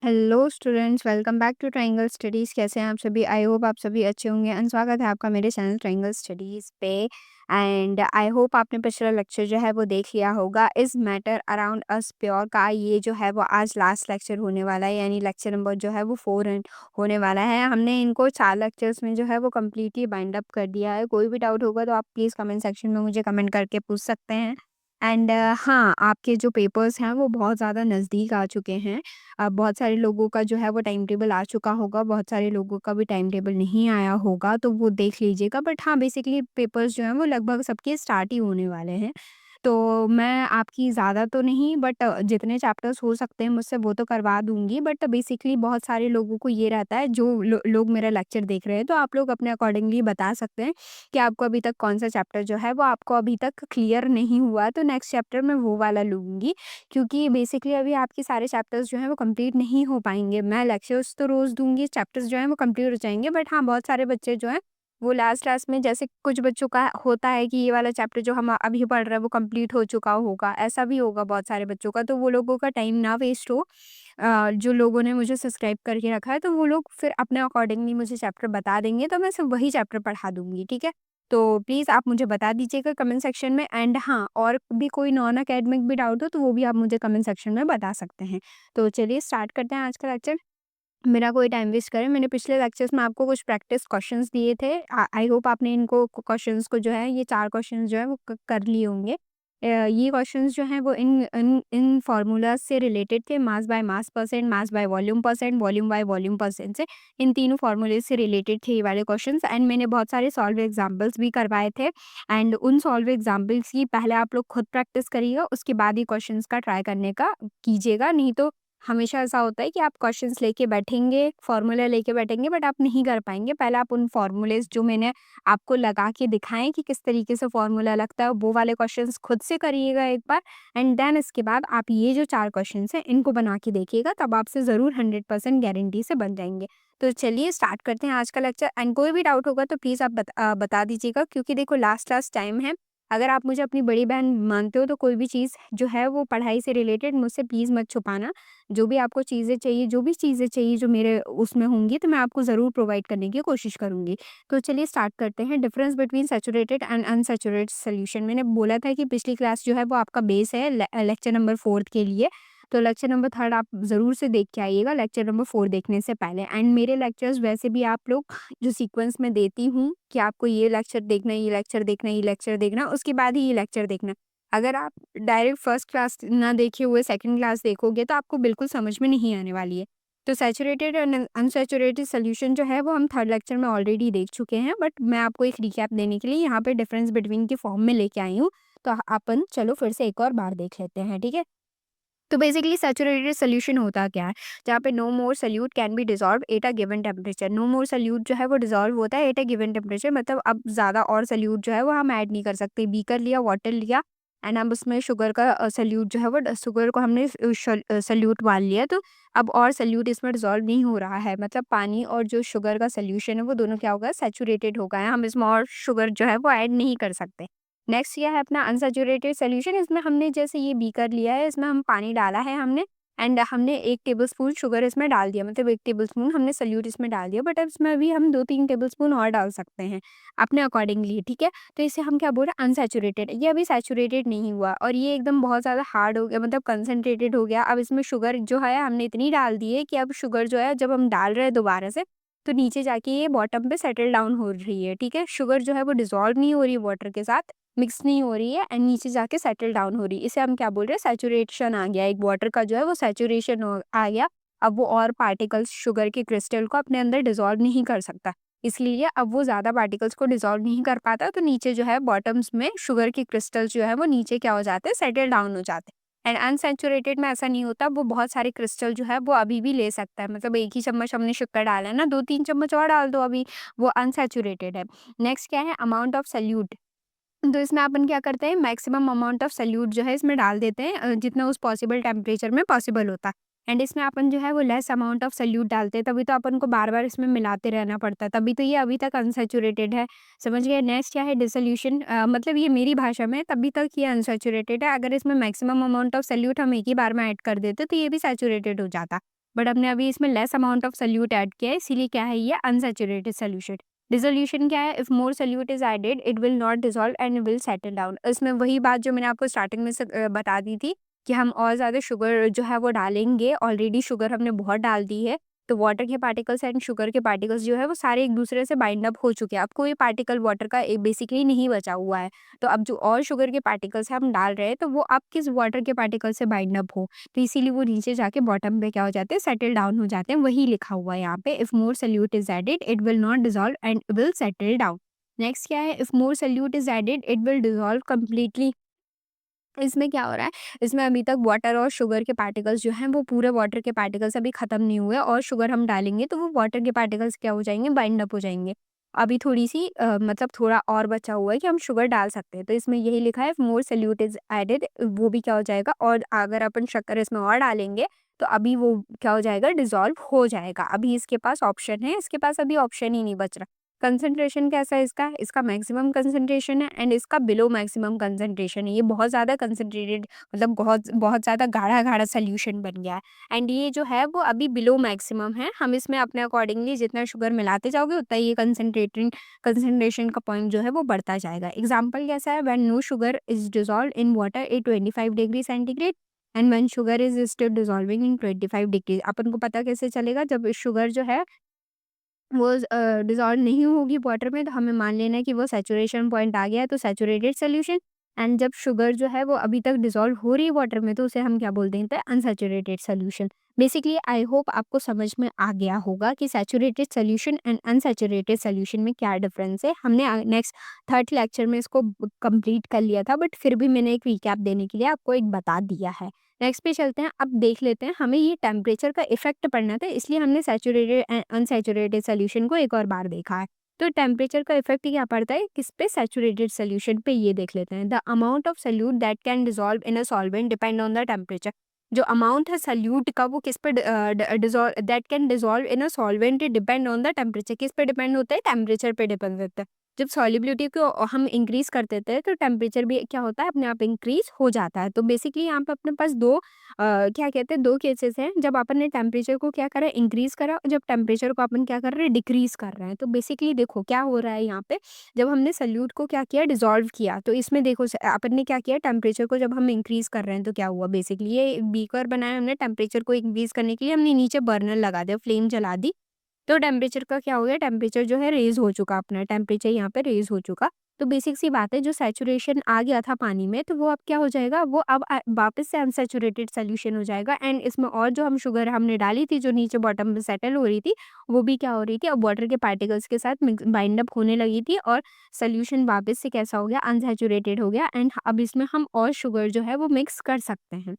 Hello students, welcome back to triangle studies. कैसे हैं आप सभी? आई होप आप सभी अच्छे होंगे एंड स्वागत है आपका मेरे चैनल ट्रायंगल स्टडीज़ पे। एंड आई होप आपने पिछला लेक्चर जो है वो देख लिया होगा। इस मैटर अराउंड अस प्योर का ये जो है वो आज लास्ट लेक्चर होने वाला है, यानी लेक्चर नंबर जो है वो 4 होने वाला है। हमने इनको 4 लेक्चर्स में जो है वो कम्प्लीटली बाइंड अप कर दिया है। कोई भी डाउट होगा तो आप प्लीज़ कमेंट सेक्शन में मुझे कमेंट करके पूछ सकते हैं। एंड हाँ, आपके जो पेपर्स हैं वो बहुत ज़्यादा नज़दीक आ चुके हैं। बहुत सारे लोगों का जो है वो टाइम टेबल आ चुका होगा, बहुत सारे लोगों का भी टाइम टेबल नहीं आया होगा, तो वो देख लीजिएगा। बट हाँ, बेसिकली पेपर्स जो हैं वो लगभग सबके स्टार्ट ही होने वाले हैं। तो मैं आपकी ज़्यादा तो नहीं, बट जितने चैप्टर्स हो सकते हैं मुझसे वो तो करवा दूँगी। बट बेसिकली बहुत सारे लोगों को ये रहता है, जो लोग मेरा लेक्चर देख रहे हैं, तो आप लोग अपने अकॉर्डिंगली बता सकते हैं कि आपको अभी तक कौन-सा चैप्टर जो है वो आपको अभी तक क्लियर नहीं हुआ, तो नेक्स्ट चैप्टर मैं वो वाला लूँगी। क्योंकि बेसिकली अभी आपके सारे चैप्टर्स जो हैं वो कंप्लीट नहीं हो पाएँगे। मैं लेक्चर्स तो रोज़ दूँगी, चैप्टर्स जो हैं वो कंप्लीट हो जाएँगे, बट हाँ, बहुत सारे बच्चे जो हैं वो लास्ट-लास्ट में, जैसे कुछ बच्चों का होता है कि ये वाला चैप्टर जो हम अभी पढ़ रहे हैं वो कंप्लीट हो चुका होगा, ऐसा भी होगा बहुत सारे बच्चों का, तो वो लोगों का टाइम ना वेस्ट हो। जो लोगों ने मुझे सब्सक्राइब करके रखा है, तो वो लोग फिर अपने अकॉर्डिंगली मुझे चैप्टर बता देंगे, तो मैं सिर्फ वही चैप्टर पढ़ा दूँगी, ठीक है? तो प्लीज़ आप मुझे बता दीजिएगा कमेंट सेक्शन में। एंड हाँ, और भी कोई नॉन एकेडमिक भी डाउट हो तो वो भी आप मुझे कमेंट सेक्शन में बता सकते हैं। तो चलिए स्टार्ट करते हैं आज का लेक्चर। मेरा कोई टाइम वेस्ट करे, मैंने पिछले लेक्चर्स में आपको कुछ प्रैक्टिस क्वेश्चंस दिए थे। आई होप आपने इनको क्वेश्चंस को जो है, ये 4 क्वेश्चंस जो है वो कर लिए होंगे। ये क्वेश्चंस जो हैं वो इन इन इन फार्मूलाज से रिलेटेड थे, mass by mass percent, mass by volume percent, volume by volume percent से। इन तीनों फार्मूले से रिलेटेड थे ये वाले क्वेश्चंस। एंड मैंने बहुत सारे सॉल्व एग्जाम्पल्स भी करवाए थे। एंड उन सॉल्व एग्जाम्पल्स की पहले आप लोग खुद प्रैक्टिस करिएगा, उसके बाद ही क्वेश्चंस का ट्राई करने का कीजिएगा। नहीं तो हमेशा ऐसा होता है कि आप क्वेश्चंस लेके बैठेंगे, फ़ॉर्मूला लेके बैठेंगे, बट आप नहीं कर पाएँगे। पहले आप उन फ़ॉर्मूलेज़ जो मैंने आपको लगा के दिखाएँ कि किस तरीके से फ़ॉर्मूला लगता है, वो वाले क्वेश्चंस खुद से करिएगा एक बार। एंड देन इसके बाद आप ये जो 4 क्वेश्चंस हैं, इनको बना के देखिएगा, तब आपसे ज़रूर 100% गारंटी से बन जाएँगे। तो चलिए स्टार्ट करते हैं आज का लेक्चर। एंड कोई भी डाउट होगा तो प्लीज़ आप बता दीजिएगा, क्योंकि देखो लास्ट टाइम है। अगर आप मुझे अपनी बड़ी बहन मानते हो तो कोई भी चीज़ जो है वो पढ़ाई से रिलेटेड मुझसे प्लीज़ मत छुपाना। जो भी आपको चीज़ें चाहिए, जो भी चीज़ें चाहिए जो मेरे उसमें होंगी, तो मैं आपको ज़रूर प्रोवाइड करने की कोशिश करूँगी। तो चलिए स्टार्ट करते हैं। Difference between saturated and unsaturated solution. मैंने बोला था कि पिछली क्लास जो है वो आपका बेस है लेक्चर नंबर 4 के लिए। तो लेक्चर नंबर 3 आप ज़रूर से देख के आइएगा लेक्चर नंबर 4 देखने से पहले। एंड मेरे लेक्चर्स वैसे भी आप लोग जो सीक्वेंस में देती हूँ कि आपको ये लेक्चर देखना है, ये लेक्चर देखना है, ये लेक्चर देखना है, उसके बाद ही ये लेक्चर देखना है। अगर आप डायरेक्ट फर्स्ट क्लास ना देखे हुए सेकंड क्लास देखोगे तो आपको बिल्कुल समझ में नहीं आने वाली है। तो सैचुरेटेड एंड अनसैचुरेटेड सॉल्यूशन जो है वो हम थर्ड लेक्चर में ऑलरेडी देख चुके हैं, बट मैं आपको एक रिकैप देने के लिए यहाँ पे डिफरेंस बिटवीन के फॉर्म में लेके आई हूँ। तो अपन चलो फिर से एक और बार देख लेते हैं, ठीक है? तो बेसिकली सैचुरेटेड सॉल्यूशन होता क्या है? जहाँ पे no more solute can be dissolve at a given temperature. No more solute जो है वो डिसॉल्व होता है एट अ गिवन टेम्परेचर, मतलब अब ज़्यादा और सोल्यूट जो है वो हम ऐड नहीं कर सकते। बीकर लिया, वाटर लिया, एंड हम उसमें शुगर का सोल्यूट जो है वो शुगर को हमने सोल्यूट मान लिया, तो अब और सोल्यूट इसमें डिसॉल्व नहीं हो रहा है। मतलब पानी और जो शुगर का सोल्यूशन है वो दोनों क्या होगा, सैचुरेटेड हो गए हैं। हम इसमें और शुगर जो है वो ऐड नहीं कर सकते। नेक्स्ट ये है अपना अनसैचुरेटेड सॉल्यूशन। इसमें हमने जैसे ये बीकर लिया है, इसमें हम पानी डाला है हमने, एंड हमने 1 टेबलस्पून शुगर इसमें डाल दिया, मतलब 1 टेबलस्पून हमने सोल्यूट इसमें डाल दिया, बट अब इसमें भी हम 2-3 टेबलस्पून और डाल सकते हैं अपने अकॉर्डिंगली, ठीक है? तो इसे हम क्या बोल रहे हैं, अनसैचुरेटेड। ये अभी सैचुरेटेड नहीं हुआ और ये एकदम बहुत ज़्यादा हार्ड हो गया, मतलब कंसंट्रेटेड हो गया। अब इसमें शुगर जो है हमने इतनी डाल दी है कि अब शुगर जो है जब हम डाल रहे हैं दोबारा से, तो नीचे जाके ये बॉटम पे सेटल डाउन हो रही है, ठीक है? शुगर जो है वो डिसॉल्व नहीं हो रही है वाटर के साथ, मिक्स नहीं हो रही है, एंड नीचे जाके सेटल डाउन हो रही है। इसे हम क्या बोल रहे हैं, सैचुरेशन आ गया। एक वाटर का जो है वो सैचुरेशन आ गया। अब वो और पार्टिकल्स शुगर के क्रिस्टल को अपने अंदर डिसॉल्व नहीं कर सकता, इसलिए अब वो ज़्यादा पार्टिकल्स को डिसॉल्व नहीं कर पाता, तो नीचे जो है बॉटम्स में शुगर के क्रिस्टल्स जो है वो नीचे क्या हो जाते हैं, सेटल डाउन हो जाते हैं। एंड अनसैचुरेटेड में ऐसा नहीं होता, वो बहुत सारे क्रिस्टल जो है वो अभी भी ले सकता है। मतलब 1 ही चम्मच हमने शक्कर डाला है ना, 2-3 चम्मच और डाल दो अभी, वो अनसैचुरेटेड है। नेक्स्ट क्या है, अमाउंट ऑफ सोल्यूट। तो इसमें अपन क्या करते हैं, मैक्सिमम अमाउंट ऑफ सोल्यूट जो है इसमें डाल देते हैं, जितना उस पॉसिबल टेम्परेचर में पॉसिबल होता है। एंड इसमें अपन जो है वो लेस अमाउंट ऑफ सोल्यूट डालते हैं, तभी तो अपन को बार-बार इसमें मिलाते रहना पड़ता है, तभी तो ये अभी तक अनसैचुरेटेड है। समझ गए? नेक्स्ट क्या है, डिसोल्यूशन। मतलब ये मेरी भाषा में तभी तक ये अनसैचुरेटेड है, अगर इसमें मैक्सिमम अमाउंट ऑफ सोल्यूट हम एक ही बार में ऐड कर देते तो ये भी सैचुरेटेड हो जाता। बट हमने अभी इसमें less amount of solute add किया है, इसीलिए क्या है ये अनसैचुरेटेड सॉल्यूशन। डिसोल्यूशन क्या है? If more solute is added it will not dissolve and will settle down. इसमें वही बात जो मैंने आपको स्टार्टिंग में बता दी थी कि हम और ज़्यादा शुगर जो है वो डालेंगे, ऑलरेडी शुगर हमने बहुत डाल दी है, तो वाटर के पार्टिकल्स एंड शुगर के पार्टिकल्स जो है वो सारे एक दूसरे से बाइंड अप हो चुके हैं। अब कोई पार्टिकल वाटर का बेसिकली नहीं बचा हुआ है। तो अब जो और शुगर के पार्टिकल्स हैं हम डाल रहे हैं, तो वो अब किस वाटर के पार्टिकल से बाइंड अप हो, तो इसीलिए वो नीचे जाके बॉटम पे क्या हो जाते हैं, सेटल डाउन हो जाते हैं। वही लिखा हुआ है यहाँ पे, if more solute is added it will not dissolve and will settle down. Next क्या है? If more solute is added it will dissolve completely. इसमें क्या हो रहा है? इसमें अभी तक वाटर और शुगर के पार्टिकल्स जो हैं वो पूरे वाटर के पार्टिकल्स अभी ख़त्म नहीं हुए, और शुगर हम डालेंगे तो वो वाटर के पार्टिकल्स क्या हो जाएँगे, बाइंड अप हो जाएँगे। अभी थोड़ी-सी मतलब थोड़ा और बचा हुआ है कि हम शुगर डाल सकते हैं। तो इसमें यही लिखा है मोर सॉल्यूट इज़ एडेड, वो भी क्या हो जाएगा, और अगर अपन शक्कर इसमें और डालेंगे तो अभी वो क्या हो जाएगा, डिसॉल्व हो जाएगा। अभी इसके पास ऑप्शन है, इसके पास अभी ऑप्शन ही नहीं बच रहा। कंसंट्रेशन कैसा है इसका? इसका मैक्सिमम कंसंट्रेशन है एंड इसका बिलो मैक्सिमम कंसंट्रेशन है। ये बहुत ज़्यादा कंसंट्रेटेड, मतलब बहुत बहुत ज़्यादा गाढ़ा-गाढ़ा सॉल्यूशन बन गया है, एंड ये जो है वो अभी बिलो मैक्सिमम है। हम इसमें अपने अकॉर्डिंगली जितना शुगर मिलाते जाओगे उतना ये कंसंट्रेशन का पॉइंट जो है वो बढ़ता जाएगा। एग्जाम्पल कैसा है? When no sugar is dissolved in water at 25 degree centigrade and when sugar is still dissolving in 25 degree. अपन को पता कैसे चलेगा? जब शुगर जो है वो डिज़ॉल्व नहीं होगी वाटर में, तो हमें मान लेना है कि वो सैचुरेशन पॉइंट आ गया है, तो सैचुरेटेड सॉल्यूशन। एंड जब शुगर जो है वो अभी तक डिज़ॉल्व हो रही है वाटर में, तो उसे हम क्या बोल देते हैं? Unsaturated solution. Basically I hope आपको समझ में आ गया होगा कि saturated solution and unsaturated solution में क्या डिफरेंस है। हमने नेक्स्ट थर्ड लेक्चर में इसको कंप्लीट कर लिया था, बट फिर भी मैंने एक रिकैप देने के लिए आपको एक बता दिया है। नेक्स्ट पे चलते हैं, अब देख लेते हैं। हमें ये टेम्परेचर का इफेक्ट पढ़ना था, इसलिए हमने सैचुरेटेड एंड अनसैचुरेटेड सॉल्यूशन को एक और बार देखा है। तो टेम्परेचर का इफेक्ट क्या पड़ता है किस पे? सैचुरेटेड सॉल्यूशन पे। ये देख लेते हैं। The amount of solute that can dissolve in a solvent depend on the temperature. जो अमाउंट है सॉल्यूट का वो किस पे dissolve, that can dissolve in a solvent depend on the temperature. किस पे डिपेंड होता है? टेम्परेचर पे डिपेंड होता है। जब सॉल्युबिलिटी को हम इंक्रीज कर देते हैं तो टेम्परेचर भी क्या होता है, अपने आप इंक्रीज हो जाता है। तो बेसिकली यहाँ पे अपने पास क्या कहते हैं, 2 केसेस हैं, जब अपन ने टेम्परेचर को क्या करा, इंक्रीज़ करा, और जब टेम्परेचर को अपन क्या कर रहे हैं, डिक्रीज़ कर रहे हैं। तो बेसिकली देखो क्या हो रहा है यहाँ पे, जब हमने सॉल्यूट को क्या किया, डिसॉल्व किया, तो इसमें देखो अपन ने क्या किया, टेम्परेचर को जब हम इंक्रीज़ कर रहे हैं तो क्या हुआ, बेसिकली ये बीकर बनाया हमने टेम्परेचर को इंक्रीज़ करने के लिए, हमने नीचे बर्नर लगा दिया, फ्लेम जला दी। तो टेम्परेचर का क्या हो गया, टेम्परेचर जो है रेज़ हो चुका, अपना टेम्परेचर यहाँ पे रेज़ हो चुका। तो बेसिक सी बात है, जो सैचुरेशन आ गया था पानी में, तो वो अब क्या हो जाएगा, वो अब वापस से अनसैचुरेटेड सॉल्यूशन हो जाएगा, एंड इसमें और जो हम शुगर हमने डाली थी, जो नीचे बॉटम में सेटल हो रही थी, वो भी क्या हो रही थी, अब वाटर के पार्टिकल्स के साथ मिक्स बाइंड अप होने लगी थी, और सॉल्यूशन वापस से कैसा हो गया, अनसैचुरेटेड हो गया, एंड अब इसमें हम और शुगर जो है वो मिक्स कर सकते हैं।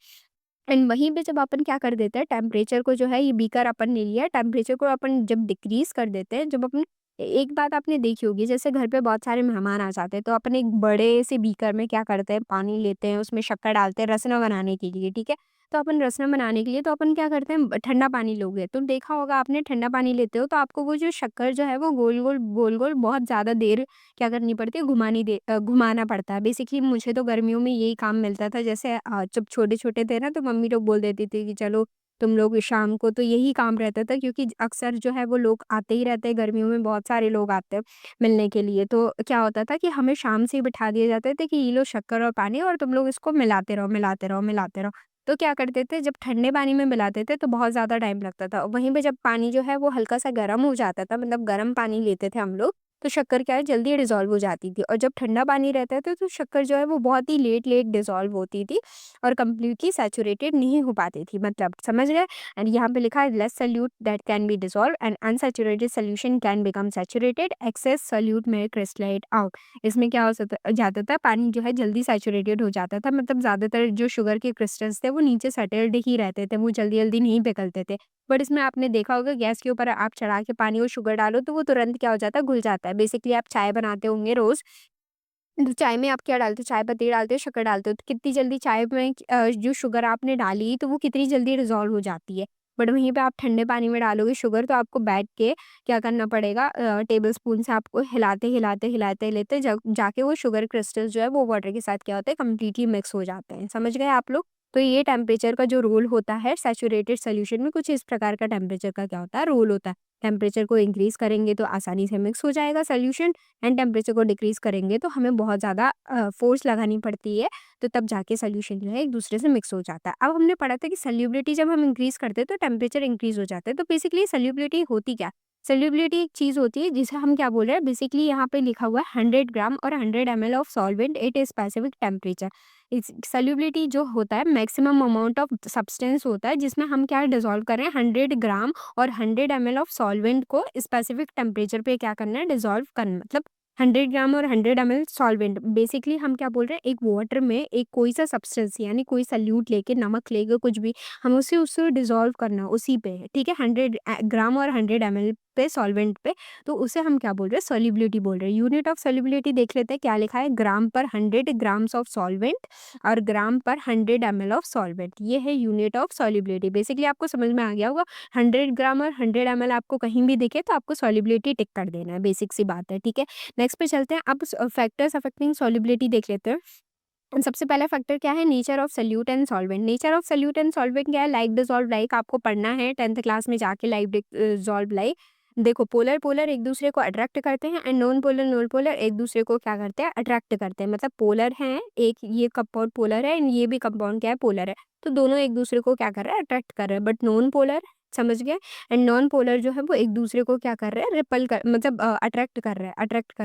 एंड वहीं पे जब अपन क्या कर देते हैं, टेम्परेचर को जो है, ये बीकर अपन ने लिया, टेम्परेचर को अपन जब डिक्रीज़ कर देते हैं, जब अपन एक बात आपने देखी होगी, जैसे घर पे बहुत सारे मेहमान आ जाते हैं, तो अपन एक बड़े से बीकर में क्या करते हैं, पानी लेते हैं, उसमें शक्कर डालते हैं रसना बनाने के लिए, ठीक है? तो अपन रसना बनाने के लिए तो अपन क्या करते हैं, ठंडा पानी लोगे, तो देखा होगा आपने, ठंडा पानी लेते हो तो आपको वो जो शक्कर जो है वो गोल-गोल बहुत ज़्यादा देर क्या करनी पड़ती है, घुमाना पड़ता है। बेसिकली मुझे तो गर्मियों में यही काम मिलता था, जैसे जब छोटे-छोटे थे ना, तो मम्मी लोग बोल देती थी कि चलो तुम लोग शाम को, तो यही काम रहता था, क्योंकि अक्सर जो है वो लोग आते ही रहते हैं, गर्मियों में बहुत सारे लोग आते हैं मिलने के लिए। तो क्या होता था कि हमें शाम से ही बिठा दिए जाते थे कि ये लो शक्कर और पानी, और तुम लोग इसको मिलाते रहो, मिलाते रहो, मिलाते रहो। तो क्या करते थे, जब ठंडे पानी में मिलाते थे तो बहुत ज़्यादा टाइम लगता था। वहीं पे जब पानी जो है वो हल्का-सा गर्म हो जाता था, मतलब गर्म पानी लेते थे हम लोग, तो शक्कर क्या है, जल्दी डिसॉल्व हो जाती थी, और जब ठंडा पानी रहता था तो शक्कर जो है वो बहुत ही लेट डिसॉल्व होती थी, और कंप्लीटली सैचुरेटेड नहीं हो पाती थी, मतलब समझ गए? एंड यहाँ पे लिखा है less solute that can be dissolve and unsaturated solution can become saturated, excess solute में क्रिस्टलाइट आउट। इसमें क्या हो सकता जाता था, पानी जो है जल्दी सैचुरेटेड हो जाता था, मतलब ज़्यादातर जो शुगर के क्रिस्टल्स थे वो नीचे सेटल्ड ही रहते थे, वो जल्दी-जल्दी नहीं पिघलते थे। बट इसमें आपने देखा होगा, गैस के ऊपर आप चढ़ा के पानी और शुगर डालो तो वो तुरंत क्या हो जाता है, घुल जाता है। बेसिकली आप चाय बनाते होंगे रोज़, तो चाय में आप क्या डालते हो? चाय पत्ती डालते हो, शक्कर डालते हो, तो कितनी जल्दी चाय में जो शुगर आपने डाली तो वो कितनी जल्दी डिसॉल्व हो जाती है। बट वहीं पे आप ठंडे पानी में डालोगे शुगर, तो आपको बैठ के क्या करना पड़ेगा, टेबल स्पून से आपको हिलाते-हिलाते जब जाके वो शुगर क्रिस्टल्स जो है वो वाटर के साथ क्या होता है, कंप्लीटली मिक्स हो जाते हैं। समझ गए आप लोग? तो ये टेम्परेचर का जो रोल होता है सैचुरेटेड सॉल्यूशन में, कुछ इस प्रकार का टेम्परेचर का क्या होता है, रोल होता है। टेम्परेचर को इंक्रीज़ करेंगे तो आसानी से मिक्स हो जाएगा सॉल्यूशन, एंड टेम्परेचर को डिक्रीज़ करेंगे तो हमें बहुत ज़्यादा फ़ोर्स लगानी पड़ती है, तो तब जाके सॉल्यूशन जो है एक दूसरे से मिक्स हो जाता है। अब हमने पढ़ा था कि सॉल्युबिलिटी जब हम इंक्रीज़ करते हैं तो टेम्परेचर इंक्रीज़ हो जाता है। तो बेसिकली सॉल्युबिलिटी होती क्या है? सॉल्युबिलिटी एक चीज़ होती है जिसे हम क्या बोल रहे हैं, बेसिकली यहाँ पे लिखा हुआ है 100 ग्राम और 100 ml of solvent eight a specific temperature. इस सॉल्युबिलिटी जो होता है मैक्सिमम अमाउंट ऑफ सब्सटेंस होता है जिसमें हम क्या डिसॉल्व कर रहे हैं, 100 ग्राम और 100 ml ऑफ सॉल्वेंट को स्पेसिफिक टेम्परेचर पे क्या करना है, डिसॉल्व करना, मतलब 100 ग्राम और 100 ml सॉल्वेंट। बेसिकली हम क्या बोल रहे हैं, एक वाटर में एक कोई सा सब्सटेंस यानी कोई सल्यूट लेके, नमक लेके, कुछ भी, हम उसे उससे डिसॉल्व करना उसी पे है, ठीक है, 100 ग्राम और 100 ml पे सॉल्वेंट पे, तो उसे हम क्या बोल रहे हैं, सॉल्युबिलिटी बोल रहे हैं। यूनिट ऑफ सॉल्युबिलिटी देख लेते हैं, क्या लिखा है, ग्राम पर 100 ग्राम्स ऑफ सॉल्वेंट और ग्राम पर 100 ml ऑफ सॉल्वेंट, ये है यूनिट ऑफ सॉल्युबिलिटी। बेसिकली आपको समझ में आ गया होगा, 100 ग्राम और 100 ml आपको कहीं भी दिखे तो आपको सॉल्युबिलिटी टिक कर देना है, बेसिक सी बात है, ठीक है। नेक्स्ट पे चलते हैं, अब फैक्टर्स अफेक्टिंग सॉल्युबिलिटी देख लेते हैं। सबसे पहला फैक्टर क्या है, nature of solute and solvent. Nature of solute and solvent क्या है, लाइक डिसॉल्व लाइक, आपको पढ़ना है 10th क्लास में जाके, लाइक डिसॉल्व लाइक। देखो, पोलर पोलर एक दूसरे को अट्रैक्ट करते हैं, एंड नॉन पोलर एक दूसरे को क्या करते हैं, अट्रैक्ट करते हैं। मतलब पोलर हैं, एक ये कंपाउंड पोलर है एंड ये भी कंपाउंड क्या है, पोलर है, तो दोनों एक दूसरे को क्या कर रहे हैं, अट्रैक्ट कर रहे हैं। बट नॉन पोलर, समझ गए, एंड नॉन पोलर जो है वो एक दूसरे को क्या कर रहे हैं, रिपल कर, मतलब अट्रैक्ट कर रहे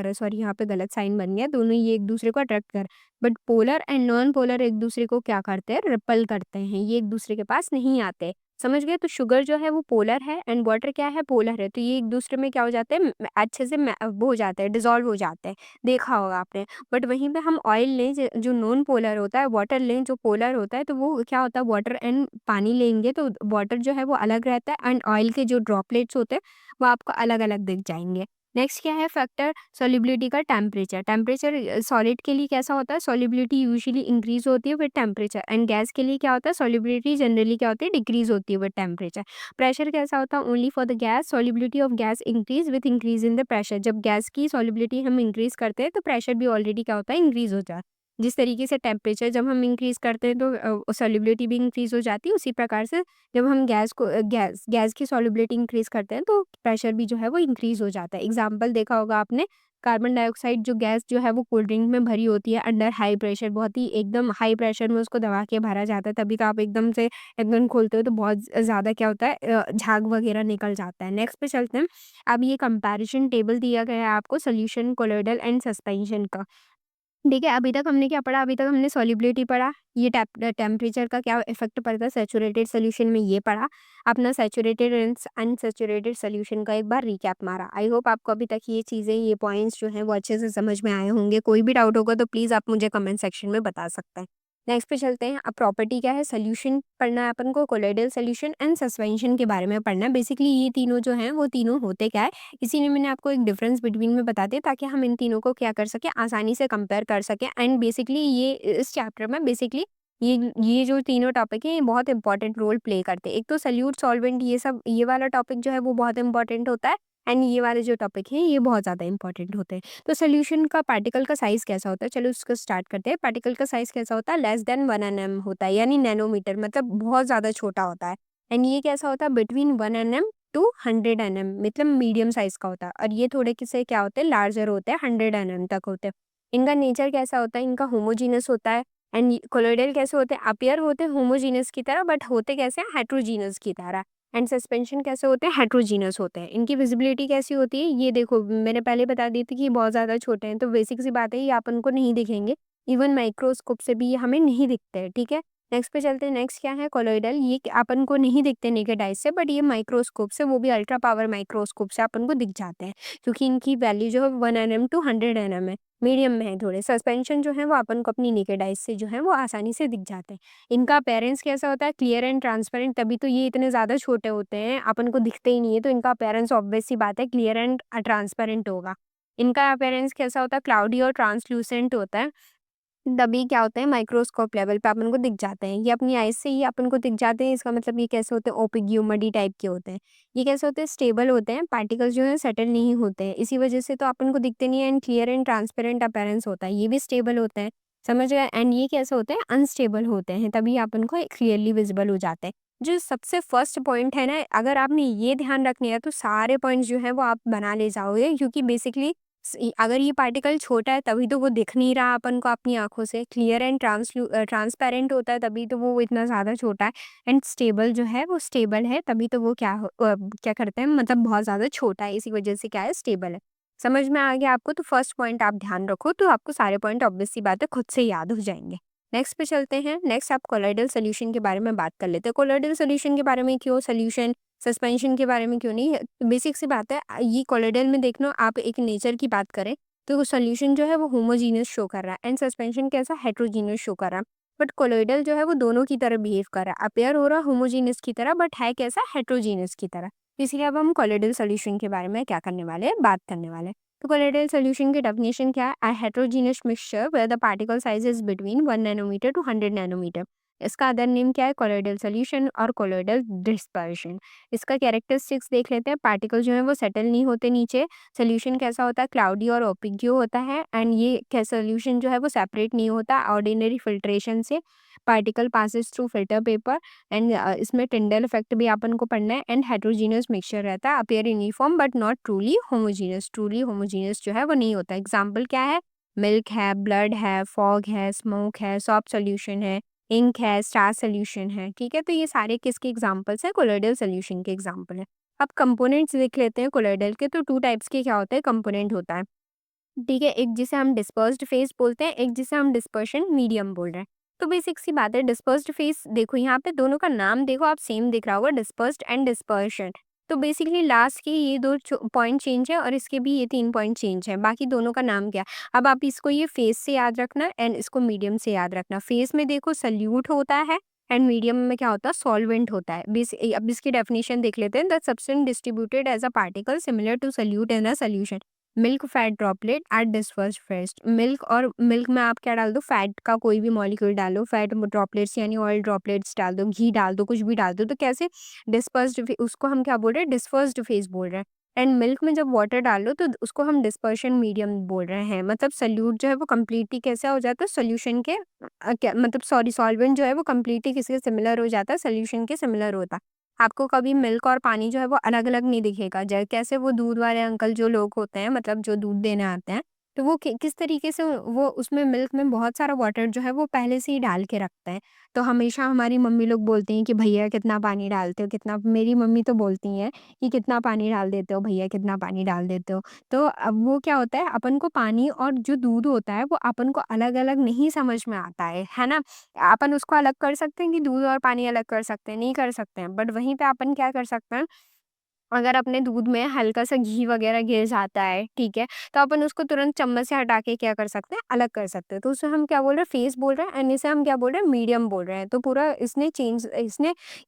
हैं, सॉरी यहाँ पे गलत साइन बन गया, दोनों ये एक दूसरे को अट्रैक्ट कर, but polar and non polar एक दूसरे को क्या करते हैं, रिपल करते हैं, ये एक दूसरे के पास नहीं आते। समझ गए, तो शुगर जो है वो पोलर है एंड वाटर क्या है, पोलर है, तो ये एक दूसरे में क्या हो जाते हैं, अच्छे से वो हो जाते हैं, डिसॉल्व हो जाते हैं, देखा होगा आपने। बट वहीं पे हम ऑयल लें जो नॉन पोलर होता है, वाटर लें जो पोलर होता है, तो वो क्या होता है, वाटर एंड पानी लेंगे तो वाटर जो है वो अलग रहता है, एंड ऑयल के जो ड्रॉपलेट्स होते हैं वो आपको अलग अलग दिख जाएंगे। नेक्स्ट क्या है फैक्टर, सॉल्युबिलिटी का टेम्परेचर। टेम्परेचर सॉलिड के लिए कैसा होता है, सॉल्युबिलिटी यूजुअली इंक्रीज होती है विद टेम्परेचर, एंड गैस के लिए क्या होता है, सॉल्युबिलिटी जनरली क्या होती है, डिक्रीज होती है विद टेम्परेचर। प्रेशर कैसा होता है, only for the gas, solubility of gas increase with increase in the pressure. जब गैस की सॉल्युबिलिटी हम इंक्रीज करते हैं तो प्रेशर भी ऑलरेडी क्या होता है, इंक्रीज हो जाता है। जिस तरीके से टेम्परेचर जब हम इंक्रीज करते हैं तो सॉल्युबिलिटी भी इंक्रीज हो जाती है, उसी प्रकार से जब हम गैस की सॉल्युबिलिटी इंक्रीज करते हैं तो प्रेशर भी जो है वो इंक्रीज हो जाता है। एग्जाम्पल देखा होगा आपने, कार्बन डाइऑक्साइड जो गैस जो है वो कोल्ड ड्रिंक में भरी होती है अंडर हाई प्रेशर, बहुत ही एकदम हाई प्रेशर में उसको दबा के भरा जाता है, तभी तो आप एकदम से एकदम खोलते हो तो बहुत ज़्यादा क्या होता है, झाग वगैरह निकल जाता है। नेक्स्ट पे चलते हैं, अब ये कंपैरिजन टेबल दिया गया है आपको सोल्यूशन, कोलोइडल एंड सस्पेंशन का। ठीक है, अभी तक हमने क्या पढ़ा? अभी तक हमने सॉल्युबिलिटी पढ़ा, ये टेम्परेचर का क्या इफ़ेक्ट पड़ता है सैचुरेटेड सॉल्यूशन में, ये पढ़ा। अपना सैचुरेटेड एंड अनसैचुरेटेड सॉल्यूशन का एक बार रिकैप मारा। आई होप आपको अभी तक ये चीज़ें, ये पॉइंट्स जो हैं वो अच्छे से समझ में आए होंगे। कोई भी डाउट होगा तो प्लीज़ आप मुझे कमेंट सेक्शन में बता सकते हैं। नेक्स्ट पे चलते हैं, अब प्रॉपर्टी क्या है, सॉल्यूशन पढ़ना है अपन को, कोलॉइडल सॉल्यूशन एंड सस्पेंशन के बारे में पढ़ना है। बेसिकली ये तीनों जो हैं वो तीनों होते क्या है, इसीलिए मैंने आपको एक डिफरेंस बिटवीन में बता दिया ताकि हम इन तीनों को क्या कर सकें, आसानी से कंपेयर कर सकें। एंड बेसिकली ये इस चैप्टर में बेसिकली ये जो तीनों टॉपिक हैं ये बहुत इंपॉर्टेंट रोल प्ले करते हैं। एक तो सल्यूट, सॉल्वेंट, ये सब, ये वाला टॉपिक जो है वो बहुत इंपॉर्टेंट होता है, एंड ये वाले जो टॉपिक हैं ये बहुत ज़्यादा इंपॉर्टेंट होते हैं। तो सॉल्यूशन का पार्टिकल का साइज़ कैसा होता है, चलो उसको स्टार्ट करते हैं। पार्टिकल का साइज़ कैसा होता है, लेस देन 1 nm होता है, यानी नैनोमीटर, मतलब बहुत ज़्यादा छोटा होता है। एंड ये कैसा होता है, बिटवीन 1 nm टू 100 nm, मतलब मीडियम साइज़ का होता है। और ये थोड़े से क्या होते हैं, लार्जर होते हैं, 100 nm तक होते हैं। इनका नेचर कैसा होता है, इनका होमोजीनस होता है। एंड कोलॉइडल कैसे होते हैं, अपीयर होते हैं होमोजीनस की तरह, बट होते कैसे हैं, हेट्रोजीनस की तरह। एंड सस्पेंशन कैसे होते हैं, हेट्रोजीनस होते हैं। इनकी विजिबिलिटी कैसी होती है, ये देखो मैंने पहले बता दी थी कि ये बहुत ज़्यादा छोटे हैं, तो बेसिक सी बात है ये अपन को नहीं दिखेंगे, इवन माइक्रोस्कोप से भी ये हमें नहीं दिखते हैं, ठीक है। नेक्स्ट पे चलते हैं, नेक्स्ट क्या है, कोलॉइडल, ये अपन को नहीं दिखते नेकेड आइज से, बट ये माइक्रोस्कोप से, वो भी अल्ट्रा पावर माइक्रोस्कोप से अपन को दिख जाते हैं, क्योंकि इनकी वैल्यू जो है 1 nm टू 100 nm है, मीडियम में है थोड़े। सस्पेंशन जो है वो अपन को अपनी नेकेड आइज से जो है वो आसानी से दिख जाते हैं। इनका अपीयरेंस कैसा होता है, क्लियर एंड ट्रांसपेरेंट, तभी तो ये इतने ज़्यादा छोटे होते हैं, अपन को दिखते ही नहीं है, तो इनका अपीयरेंस ऑब्वियस सी बात है क्लियर एंड ट्रांसपेरेंट होगा। इनका अपीयरेंस कैसा होता है, क्लाउडी और ट्रांसल्यूसेंट होता है, तभी क्या होता है, माइक्रोस्कोप लेवल पे अपन को दिख जाते हैं। ये अपनी आइज से ही अपन को दिख जाते हैं, इसका मतलब ये कैसे होते हैं, ओपिक मडी टाइप के होते हैं। ये कैसे होते हैं, स्टेबल होते हैं, पार्टिकल्स जो है सेटल नहीं होते हैं, इसी वजह से तो अपन को दिखते नहीं है, and clear and transparent appearance होता है, ये भी स्टेबल होता है। समझ गए? एंड ये कैसे होते हैं, अनस्टेबल होते हैं, तभी अपन को क्लियरली विजिबल हो जाते हैं। जो सबसे फर्स्ट पॉइंट है ना, अगर आपने ये ध्यान रखनी है तो सारे पॉइंट्स जो है वो आप बना ले जाओगे, क्योंकि बेसिकली अगर ये पार्टिकल छोटा है तभी तो वो दिख नहीं रहा अपन को अपनी आंखों से, क्लियर एंड ट्रांसपेरेंट होता है तभी तो वो इतना ज़्यादा छोटा है। एंड स्टेबल जो है वो स्टेबल है तभी तो वो क्या करते हैं, मतलब बहुत ज़्यादा छोटा है, इसी वजह से क्या है, स्टेबल है। समझ में आ गया आपको? तो फर्स्ट पॉइंट आप ध्यान रखो तो आपको सारे पॉइंट ऑब्वियस सी बात है खुद से याद हो जाएंगे। नेक्स्ट पे चलते हैं। नेक्स्ट आप कोलॉइडल सॉल्यूशन के बारे में बात कर लेते हैं। कोलॉइडल सॉल्यूशन के बारे में क्यों, सॉल्यूशन सस्पेंशन के बारे में क्यों नहीं, बेसिक सी बात है। ये कोलॉइडल में देख लो, आप एक नेचर की बात करें तो सॉल्यूशन जो है वो होमोजीनियस शो कर रहा है एंड सस्पेंशन कैसा, हेट्रोजीनियस शो कर रहा है। बट कोलॉइडल जो है वो दोनों की तरह बिहेव कर रहा है, अपेयर हो रहा है होमोजीनियस की तरह बट है कैसा, हेट्रोजीनियस की तरह। इसलिए अब हम कोलॉइडल सॉल्यूशन के बारे में क्या करने वाले हैं, बात करने वाले हैं। तो कोलॉइडल सॉल्यूशन की डेफिनेशन क्या है, a heterogeneous mixture where the particle size is between 1 nanometre to 100 nanometre. इसका अदर नेम क्या है, कोलॉइडल सॉल्यूशन और कोलॉइडल डिस्पर्शन। इसका कैरेक्टरिस्टिक्स देख लेते हैं। पार्टिकल जो है वो सेटल नहीं होते नीचे। सॉल्यूशन कैसा होता है, क्लाउडी और ओपिक्यू होता है। एंड ये क्या, सॉल्यूशन जो है वो सेपरेट नहीं होता ऑर्डिनरी फिल्ट्रेशन से। Particle passes through filter paper. And इसमें टिंडल इफेक्ट भी अपन को पढ़ना है। एंड हेट्रोजीनियस मिक्सचर रहता है, appear uniform but not truly homogeneous. Truly homogeneous जो है वो नहीं होता। एग्जाम्पल क्या है, मिल्क है, ब्लड है, फॉग है, स्मोक है, सॉफ्ट सोल्यूशन है, इंक है, स्टार सोल्यूशन है। ठीक है, तो ये सारे किसके एग्जाम्पल्स हैं, कोलॉइडल सोल्यूशन के एग्जाम्पल है। अब कंपोनेंट्स देख लेते हैं कोलॉइडल के। तो टू टाइप्स के क्या होते हैं, कंपोनेंट होता है। ठीक है, एक जिसे हम डिस्पर्स्ड फेज बोलते हैं, एक जिसे हम डिस्पर्शन मीडियम बोल रहे हैं। तो बेसिक सी बात है, डिस्पर्स्ड फेज देखो यहाँ पे दोनों का नाम देखो, आप सेम दिख रहा होगा, डिस्पर्स्ड एंड डिस्पर्शन। तो बेसिकली लास्ट के ये दो पॉइंट चेंज है और इसके भी ये 3 पॉइंट चेंज है, बाकी दोनों का नाम क्या। अब आप इसको ये फेज से याद रखना एंड इसको मीडियम से याद रखना। फेज में देखो सल्यूट होता है एंड मीडियम में क्या होता है, सॉल्वेंट होता है। अब इसकी डेफिनेशन देख लेते हैं। The substance distributed as a particle similar to solute in a solution. Milk fat droplet at dispersed phase. Milk और मिल्क में आप क्या डाल दो, फैट का कोई भी मॉलिक्यूल डालो, फैट ड्रॉपलेट्स यानी ऑयल ड्रॉपलेट्स डाल दो, घी डाल दो, कुछ भी डाल दो, तो कैसे डिस्पर्स्ड, उसको हम क्या बोल रहे हैं, डिस्पर्स्ड फेज बोल रहे हैं। एंड मिल्क में जब वाटर डालो तो उसको हम डिस्पर्शन मीडियम बोल रहे हैं। मतलब सल्यूट जो है वो कम्प्लीटली कैसा हो जाता है, सोल्यूशन के क्या मतलब, सॉरी, सॉल्वेंट जो है वो कम्प्लीटली किसके सिमिलर हो जाता है, सोल्यूशन के सिमिलर होता है। आपको कभी मिल्क और पानी जो है वो अलग-अलग नहीं दिखेगा। ज कैसे वो दूध वाले अंकल जो लोग होते हैं, मतलब जो दूध देने आते हैं, तो वो कि किस तरीके से वो उसमें मिल्क में बहुत सारा वाटर जो है वो पहले से ही डाल के रखते हैं। तो हमेशा हमारी मम्मी लोग बोलती हैं कि भैया कितना पानी डालते हो, कितना, मेरी मम्मी तो बोलती हैं कि कितना पानी डाल देते हो भैया, कितना पानी डाल देते हो। तो अब वो क्या होता है, अपन को पानी और जो दूध होता है वो अपन को अलग-अलग नहीं समझ में आता है ना? अपन उसको अलग कर सकते हैं कि दूध और पानी अलग कर सकते हैं? नहीं कर सकते हैं। बट वहीं पे अपन क्या कर सकते हैं, अगर अपने दूध में हल्का-सा घी वगैरह गिर जाता है, ठीक है? तो अपन उसको तुरंत चम्मच से हटा के क्या कर सकते हैं, अलग कर सकते हैं। तो उसे हम क्या बोल रहे हैं, फेस बोल रहे हैं एंड इसे हम क्या बोल रहे हैं, मीडियम बोल रहे हैं। तो पूरा इसने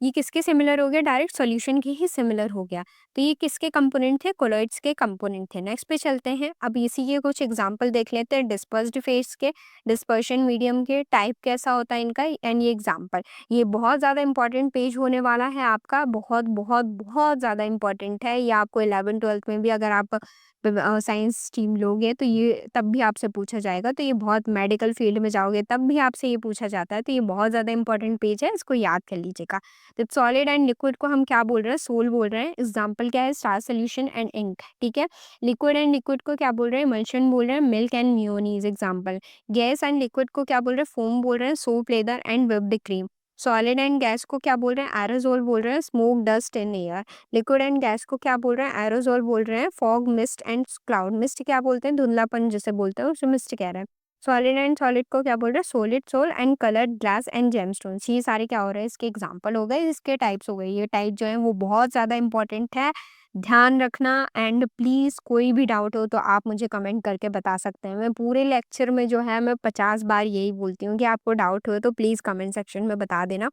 ये किसके सिमिलर हो गया, डायरेक्ट सॉल्यूशन के ही सिमिलर हो गया। तो ये किसके कंपोनेंट थे, कोलॉइड्स के कंपोनेंट थे। नेक्स्ट पे चलते हैं। अब इसी के कुछ एग्जांपल देख लेते हैं डिस्पर्स्ड फेस के, डिस्पर्शन मीडियम के, टाइप कैसा होता है इनका एंड ये एग्जांपल। ये बहुत ज़्यादा इंपॉर्टेंट पेज होने वाला है आपका, बहुत, बहुत, बहुत ज़्यादा इंपॉर्टेंट है। ये आपको 11th-12th में भी अगर आप साइंस स्ट्रीम लोगे तो ये तब भी आपसे पूछा जाएगा। तो ये बहुत, मेडिकल फील्ड में जाओगे तब भी आपसे ये पूछा जाता है। तो ये बहुत ज़्यादा इंपॉर्टेंट पेज है, इसको याद कर लीजिएगा। तो सॉलिड एंड लिक्विड को हम क्या बोल रहे हैं, सोल बोल रहे हैं। एग्जाम्पल क्या है, स्टार सोल्यूशन एंड इंक। ठीक है, लिक्विड एंड लिक्विड को क्या बोल रहे हैं, इमल्शन बोल रहे हैं। Milk and mayonnaise example. Gas and liquid को क्या बोल रहे हैं, फोम बोल रहे हैं। Soap, leather and whipped cream. Solid and gas को क्या बोल रहे हैं, एरोसोल बोल रहे हैं। Smoke, dust in air. Liquid and gas को क्या बोल रहे हैं, एरोसोल बोल रहे हैं। Fog, mist and cloud. Mist क्या बोलते हैं, धुंधलापन जिसे बोलते हैं उसे मिस्ट कह रहे हैं। सॉलिड एंड सॉलिड को क्या बोल रहे हैं, solid, sol and coloured glass and gemstones. ये सारे क्या हो रहे हैं, इसके एग्जांपल हो गए, इसके टाइप्स हो गए। ये टाइप जो है वो बहुत ज़्यादा इंपॉर्टेंट है, ध्यान रखना। एंड प्लीज़ कोई भी डाउट हो तो आप मुझे कमेंट करके बता सकते हैं। मैं पूरे लेक्चर में जो है मैं 50 बार यही बोलती हूँ कि आपको डाउट हो तो प्लीज़ कमेंट सेक्शन में बता देना।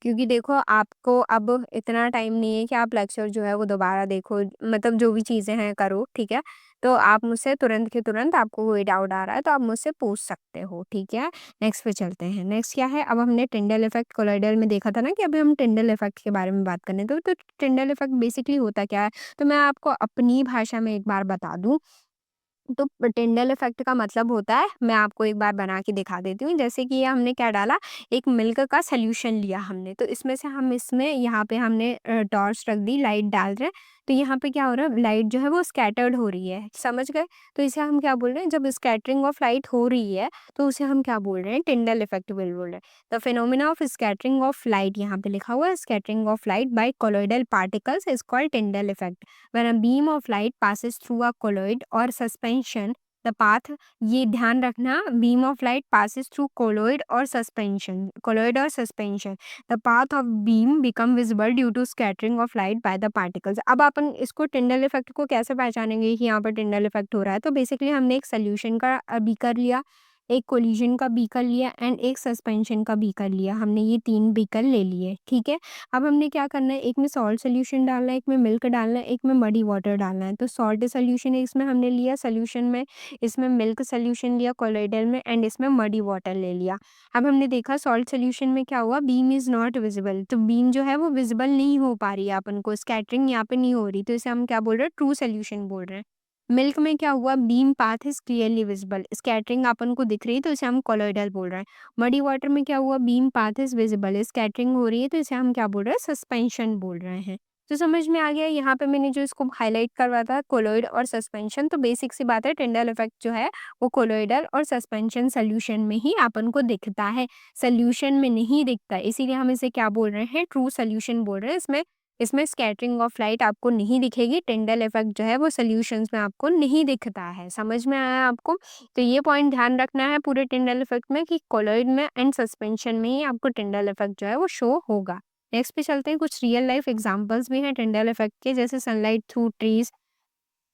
क्योंकि देखो आपको अब इतना टाइम नहीं है कि आप लेक्चर जो है वो दोबारा देखो, मतलब जो भी चीज़ें हैं करो, ठीक है? तो आप मुझसे तुरंत के तुरंत, आपको कोई डाउट आ रहा है तो आप मुझसे पूछ सकते हो, ठीक है? नेक्स्ट पे चलते हैं। नेक्स्ट क्या है, अब हमने टिंडल इफेक्ट कोलॉइडल में देखा था ना कि अभी हम टिंडल इफेक्ट के बारे में बात करने, तो टिंडल इफेक्ट बेसिकली होता क्या है? तो मैं आपको अपनी भाषा में एक बार बता दूँ तो टिंडल इफ़ेक्ट का मतलब होता है, मैं आपको एक बार बना के दिखा देती हूँ। जैसे कि ये हमने क्या डाला, एक मिल्क का सॉल्यूशन लिया हमने, तो इसमें से हम इसमें यहाँ पे हमने टॉर्च रख दी, लाइट डाल रहे हैं, तो यहाँ पे क्या हो रहा है, लाइट जो है वो स्कैटर्ड हो रही है, समझ गए? तो इसे हम क्या बोल रहे हैं, जब स्कैटरिंग ऑफ लाइट हो रही है, तो उसे हम क्या बोल रहे हैं, टिंडल इफ़ेक्ट बोल रहे हैं। The phenomena of scattering of light, यहाँ पे लिखा हुआ है, scattering of light by colloidal particles is called Tyndall effect. When a beam of light passes through a colloid or suspension, the path, ये ध्यान रखना, beam of light passes through colloid or suspension, the path of beam become visible due to scattering of light by the particles. अब अपन इसको Tyndall effect को कैसे पहचानेंगे कि यहाँ पर टिंडल इफेक्ट हो रहा है, तो बेसिकली हमने एक सोल्यूशन का बीकर लिया, एक कोलिजन का बीकर लिया एंड एक सस्पेंशन का बीकर लिया, हमने ये 3 बीकर ले लिए, ठीक है। अब हमने क्या करना है, एक में सॉल्ट सॉल्यूशन डालना है, एक में मिल्क डालना है, एक में मडी वाटर डालना है। तो सॉल्ट सॉल्यूशन है, इसमें हमने लिया सॉल्यूशन में, इसमें मिल्क सॉल्यूशन लिया कोलॉइडल में एंड इसमें मडी वाटर ले लिया। अब हमने देखा सॉल्ट सॉल्यूशन में क्या हुआ, बीम इज़ नॉट विजिबल, तो बीम जो है वो विजिबल नहीं हो पा रही है अपन को, स्कैटरिंग यहाँ पे नहीं हो रही, तो इसे हम क्या बोल रहे हैं, ट्रू सॉल्यूशन बोल रहे हैं। मिल्क में क्या हुआ, beam path is clearly visible, scattering अपन को दिख रही है, तो इसे हम कोलॉइडल बोल रहे हैं। मडी वाटर में क्या हुआ, beam path is visible, scattering हो रही है, तो इसे हम क्या बोल रहे हैं, सस्पेंशन बोल रहे हैं। तो समझ में आ गया, यहाँ पे मैंने जो इसको हाईलाइट करवाया था कोलॉइड और सस्पेंशन, तो बेसिक सी बात है, टिंडल इफेक्ट जो है वो कोलॉइडल और सस्पेंशन सोल्यूशन में ही अपन को दिखता है, सोल्यूशन में नहीं दिखता, इसीलिए हम इसे क्या बोल रहे हैं, ट्रू सोल्यूशन बोल रहे हैं। इसमें इसमें स्कैटरिंग ऑफ लाइट आपको नहीं दिखेगी, टिंडल इफेक्ट जो है वो सॉल्यूशंस में आपको नहीं दिखता है, समझ में आया आपको? तो ये पॉइंट ध्यान रखना है पूरे टिंडल इफेक्ट में कि कोलॉइड में एंड सस्पेंशन में ही आपको टिंडल इफेक्ट जो है वो शो होगा। नेक्स्ट पे चलते हैं, कुछ रियल लाइफ एग्जांपल्स भी हैं टिंडल इफेक्ट के, जैसे sunlight through trees,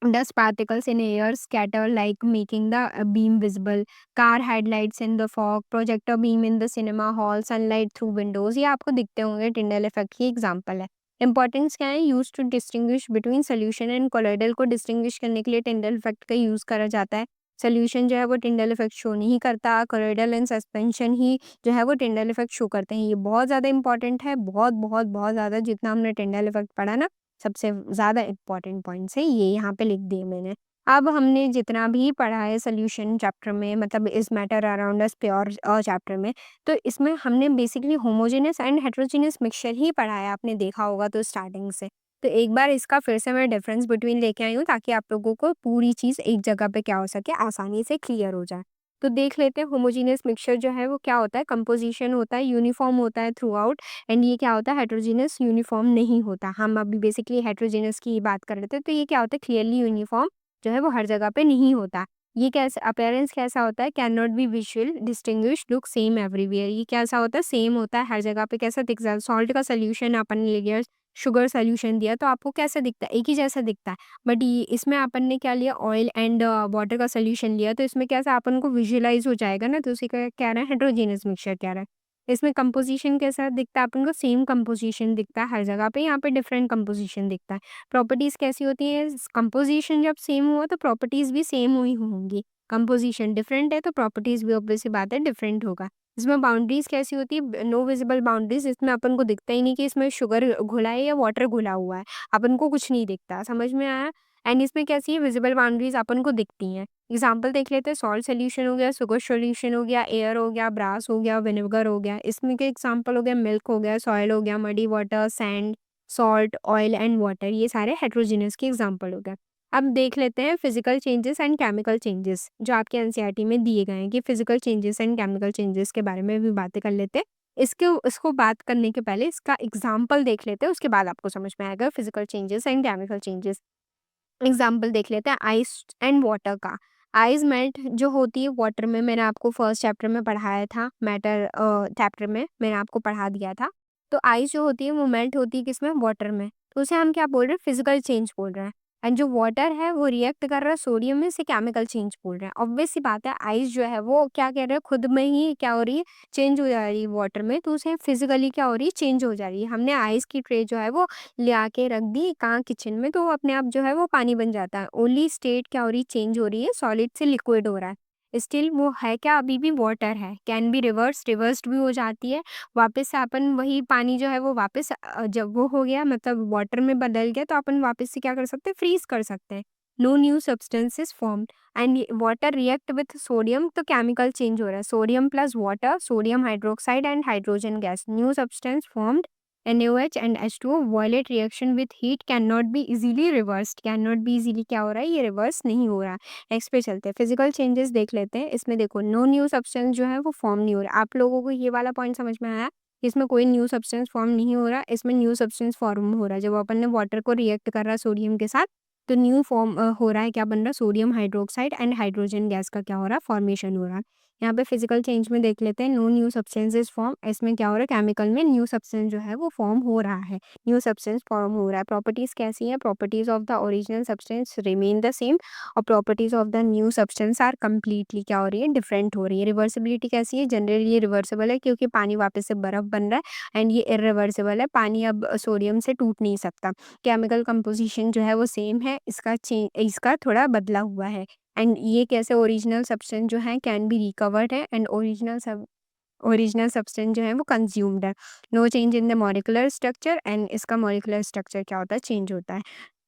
dust particles in air scatter like making the beam visible, car headlights in the fog, projector beam in the cinema hall, sunlight through windows, ये आपको दिखते होंगे, Tyndall effect की example है। Importance क्या है, use to distinguish between solution and colloidal, को distinguish करने के लिए टिंडल इफेक्ट का यूज करा जाता है। सोल्यूशन जो है वो टिंडल इफेक्ट शो नहीं करता, कोलॉइडल एंड सस्पेंशन ही जो है वो टिंडल इफेक्ट शो करते हैं। ये बहुत ज़्यादा इंपॉर्टेंट है, बहुत बहुत बहुत ज़्यादा, जितना हमने टिंडल इफेक्ट पढ़ा ना, सबसे ज़्यादा इम्पोर्टेंट पॉइंट्स है ये, यहाँ पे लिख दिए मैंने। अब हमने जितना भी पढ़ा है सॉल्यूशन चैप्टर में, मतलब is matter around us pure chapter में, तो इसमें हमने basically homogeneous and heterogeneous mixture ही पढ़ा है, आपने देखा होगा तो स्टार्टिंग से। तो एक बार इसका फिर से मैं डिफरेंस बिटवीन लेके आई हूँ, ताकि आप लोगों को पूरी चीज़ एक जगह पे क्या हो सके, आसानी से क्लियर हो जाए। तो देख लेते हैं, होमोजेनियस मिक्सचर जो है वो क्या होता है, कंपोजिशन होता है, यूनिफॉर्म होता है थ्रू आउट, एंड ये क्या होता है, हेटेरोजेनियस यूनिफॉर्म नहीं होता। हम अभी बेसिकली हेटेरोजेनियस की ही बात कर रहे थे, तो ये क्या होता है, क्लियरली यूनिफॉर्म जो है वो हर जगह पे नहीं होता। ये कैसा अपीयरेंस कैसा होता है, can not B visual distinguish, look same everywhere, ये कैसा होता है, सेम होता है हर जगह पे, कैसा दिख जाए, सॉल्ट का सोल्यूशन अपन ले लिया, शुगर सोल्यूशन दिया, तो आपको कैसा दिखता है, एक ही जैसा दिखता है। बट ये इसमें अपन ने क्या लिया, ऑयल एंड वाटर का सोल्यूशन लिया, तो इसमें कैसा अपन को विजुअलाइज हो जाएगा ना, तो उसी का क्या रहा है, हेटेरोजेनियस मिक्सचर क्या रहा है। इसमें कंपोज़िशन कैसा दिखता है अपन को, सेम कंपोज़िशन दिखता है हर जगह पे, यहाँ पे डिफरेंट कंपोज़िशन दिखता है। प्रॉपर्टीज़ कैसी होती है, कंपोज़िशन जब सेम हुआ तो प्रॉपर्टीज़ भी सेम हुई होंगी। कंपोज़िशन डिफरेंट है तो प्रॉपर्टीज़ भी ऑब्वियस सी बात है डिफरेंट होगा। इसमें बाउंड्रीज़ कैसी होती है, नो विजिबल बाउंड्रीज़, इसमें अपन को दिखता ही नहीं कि इसमें शुगर घुला है या वाटर घुला हुआ है, अपन को कुछ नहीं दिखता, समझ में आया? एंड इसमें कैसी है, विजिबल बाउंड्रीज़ अपन को दिखती हैं। एग्जाम्पल देख लेते हैं, सॉल्ट सॉल्यूशन हो गया, शुगर सॉल्यूशन हो गया, एयर हो गया, ब्रास हो गया, विनेगर हो गया। इसमें के एग्जाम्पल हो गया, मिल्क हो गया, सॉइल हो गया, muddy water, sand, salt, oil and water, ये सारे हेटेरोजेनियस के एग्जाम्पल हो गए। अब देख लेते हैं physical changes and chemical changes, जो आपके एनसीईआरटी में दिए गए हैं, कि physical changes and chemical changes के बारे में भी बातें कर लेते हैं। इसको बात करने के पहले इसका एग्जाम्पल देख लेते हैं, उसके बाद आपको समझ में आएगा physical changes and chemical changes. Example देख लेते हैं आइस एंड वाटर का। आइस मेल्ट जो होती है वाटर में, मैंने आपको फर्स्ट चैप्टर में पढ़ाया था, मैटर चैप्टर में मैंने आपको पढ़ा दिया था। तो आइस जो होती है वो मेल्ट होती है किसमें, वाटर में, तो उसे हम क्या बोल रहे हैं, फिजिकल चेंज बोल रहे हैं। एंड जो वाटर है वो रिएक्ट कर रहा है सोडियम में, से केमिकल चेंज बोल रहे हैं। ऑब्वियस सी बात है, आइस जो है वो क्या कह रहे हैं, खुद में ही क्या हो रही है, चेंज हो जा रही है वाटर में, तो उसे फिजिकली क्या हो रही है, चेंज हो जा रही है। हमने आइस की ट्रे जो है वो ले आके रख दी कहाँ, किचन में, तो वो अपने आप जो है वो पानी बन जाता है। ओनली स्टेट क्या हो रही है, चेंज हो रही है, सॉलिड से लिक्विड हो रहा है। स्टिल वो है क्या, अभी भी वाटर है, कैन बी रिवर्स्ड भी हो जाती है। वापस से अपन वही पानी जो है वो वापस जब वो हो गया, मतलब वाटर में बदल गया, तो अपन वापस से क्या कर सकते हैं, फ्रीज कर सकते हैं। No new substance is formed and water react with sodium, तो केमिकल चेंज हो रहा है, sodium plus water, sodium hydroxide and hydrogen gas, new substance formed NaOH and H2O, violent reaction with heat can not be easily reversed, can not be easily क्या हो रहा है, ये reverse नहीं हो रहा है। नेक्स्ट पे चलते हैं, फिजिकल चेंजेस देख लेते हैं। इसमें देखो नो न्यू सब्सटेंस जो है वो फॉर्म नहीं हो रहा। आप लोगों को ये वाला पॉइंट समझ में आया, इसमें कोई न्यू सब्सटेंस फॉर्म नहीं हो रहा, इसमें न्यू सब्सटेंस फॉर्म हो रहा है। जब अपन ने वाटर को रिएक्ट कर रहा है सोडियम के साथ, तो न्यू फॉर्म हो रहा है, क्या बन रहा है, sodium hydroxide and hydrogen gas का क्या हो रहा है, फॉर्मेशन हो रहा है। यहाँ पे फिजिकल चेंज में देख लेते हैं, नो न्यू सब्सटेंसेस फॉर्म, इसमें क्या हो रहा है, केमिकल में न्यू सब्सटेंस जो है वो फॉर्म हो रहा है, न्यू सब्सटेंस फॉर्म हो रहा है। प्रॉपर्टीज कैसी है, properties of the original substance remain the same और properties of the new substance are completely क्या हो रही है, डिफरेंट हो रही है। रिवर्सिबिलिटी कैसी है, जनरली ये रिवर्सिबल है क्योंकि पानी वापस से बर्फ बन रहा है, एंड ये इरिवर्सिबल है, पानी अब सोडियम से टूट नहीं सकता। केमिकल कंपोजिशन जो है वो सेम है, इसका थोड़ा बदला हुआ है। एंड ये कैसे ओरिजिनल सब्सटेंस जो है कैन बी रिकवर्ड है, एंड ओरिजिनल सब्सटेंस जो है वो कंज्यूम्ड है। No change in the molecular structure, and इसका मॉलिक्यूलर स्ट्रक्चर क्या होता है, चेंज होता है।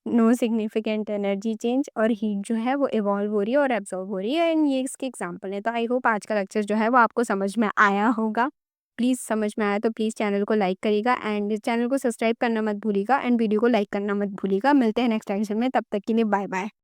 नो सिग्निफिकेंट एनर्जी चेंज, और हीट जो है वो इवॉल्व हो रही है और एब्जॉर्ब हो रही है, एंड ये इसके एग्जांपल है। तो आई होप आज का लेक्चर जो है वो आपको समझ में आया होगा। प्लीज़ समझ में आया तो प्लीज़ चैनल को लाइक करिएगा, एंड चैनल को सब्सक्राइब करना मत भूलिएगा, एंड वीडियो को लाइक करना मत भूलिएगा। मिलते हैं नेक्स्ट लेक्चर में, तब तक के लिए बाय बाय।